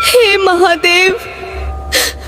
हे महादेव,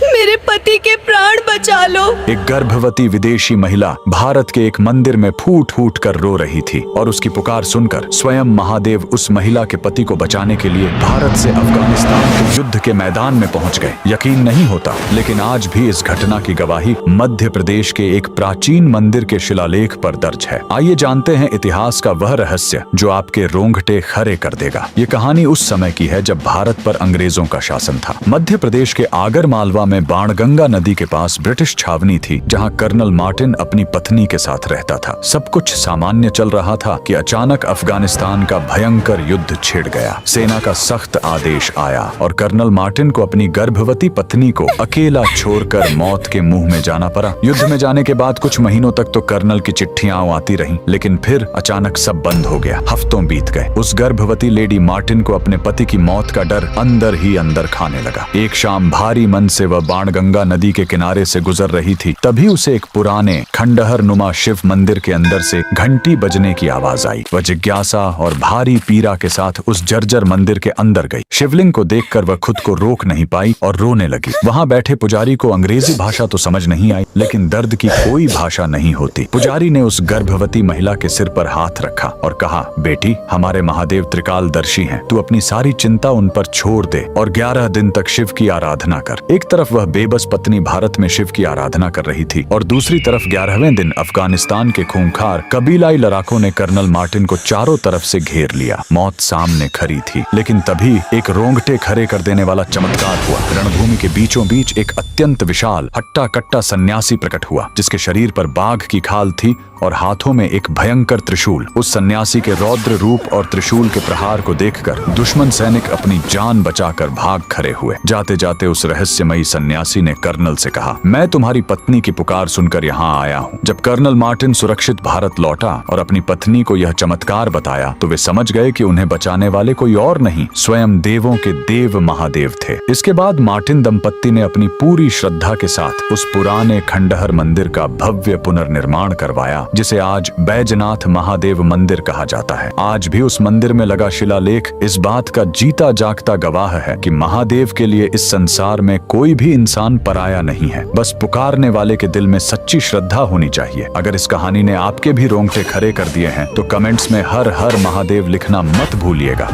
मेरे पति के प्राण बचा लो। एक गर्भवती विदेशी महिला भारत के एक मंदिर में फूट फूट कर रो रही थी और उसकी पुकार सुनकर स्वयं महादेव उस महिला के पति को बचाने के लिए भारत से अफगानिस्तान के युद्ध के मैदान में पहुंच गए। यकीन नहीं होता, लेकिन आज भी इस घटना की गवाही मध्य प्रदेश के एक प्राचीन मंदिर के शिलालेख पर दर्ज है। आइए जानते हैं इतिहास का वह रहस्य जो आपके रोंगटे खड़े कर देगा। ये कहानी उस समय की है जब भारत पर अंग्रेजों का शासन था। मध्य प्रदेश के आगर मालवा में बाणगंगा नदी के पास ब्रिटिश छावनी थी, जहां कर्नल मार्टिन अपनी पत्नी के साथ रहता था। सब कुछ सामान्य चल रहा था कि अचानक अफगानिस्तान का भयंकर युद्ध छिड़ गया। सेना का सख्त आदेश आया और कर्नल मार्टिन को अपनी गर्भवती पत्नी को अकेला छोड़कर मौत के मुंह में जाना पड़ा। युद्ध में जाने के बाद कुछ महीनों तक तो कर्नल की चिट्ठियां आती रहीं, लेकिन फिर अचानक सब बंद हो गया। हफ्तों बीत गए। उस गर्भवती लेडी मार्टिन को अपने पति की मौत का डर अंदर ही अंदर खाने लगा। एक शाम भारी मन से वह बाणगंगा नदी के किनारे से गुजर रही थी, तभी उसे एक पुराने खंडहर नुमा शिव मंदिर के अंदर से घंटी बजने की आवाज आई। वह जिज्ञासा और भारी पीड़ा के साथ उस जर्जर मंदिर के अंदर गई। शिवलिंग को देखकर वह खुद को रोक नहीं पाई और रोने लगी। वहां बैठे पुजारी को अंग्रेजी भाषा तो समझ नहीं आई, लेकिन दर्द की कोई भाषा नहीं होती। पुजारी ने उस गर्भवती महिला के सिर पर हाथ रखा और कहा, बेटी, हमारे महादेव त्रिकालदर्शी हैं। तू अपनी सारी चिंता उन पर छोड़ दे और 11 दिन तक शिव की आराधना कर। एक तरफ वह बेबस पत्नी भारत में शिव की आराधना कर रही थी और दूसरी तरफ 11वें दिन अफगानिस्तान के खूंखार कबीलाई लड़ाकों ने कर्नल मार्टिन को चारों तरफ से घेर लिया। मौत सामने खड़ी थी, लेकिन तभी एक रोंगटे खड़े कर देने वाला चमत्कार हुआ। रणभूमि के बीचों बीच एक अत्यंत विशाल हट्टा कट्टा सन्यासी प्रकट हुआ, जिसके शरीर पर बाघ की खाल थी और हाथों में एक भयंकर त्रिशूल। उस सन्यासी के रौद्र रूप और त्रिशूल के प्रहार को देखकर दुश्मन सैनिक अपनी जान बचाकर भाग खड़े हुए। जाते जाते उस रहस्यमयी सन्यासी ने कर्नल से कहा, मैं तुम्हारी पत्नी की पुकार सुनकर यहाँ आया हूँ। जब कर्नल मार्टिन सुरक्षित भारत लौटा और अपनी पत्नी को यह चमत्कार बताया, तो वे समझ गए कि उन्हें बचाने वाले कोई और नहीं, स्वयं देवों के देव महादेव थे। इसके बाद मार्टिन दंपत्ति ने अपनी पूरी श्रद्धा के साथ उस पुराने खंडहर मंदिर का भव्य पुनर्निर्माण करवाया, जिसे आज बैजनाथ महादेव मंदिर कहा जाता है। आज भी उस मंदिर में लगा शिलालेख इस बात का जीता जागता गवाह है कि महादेव के लिए इस संसार में कोई भी इंसान पराया नहीं है। बस पुकारने वाले के दिल में सच्ची श्रद्धा होनी चाहिए। अगर इस कहानी ने आपके भी रोंगटे खड़े कर दिए हैं, तो कमेंट्स में हर हर महादेव लिखना मत भूलिएगा।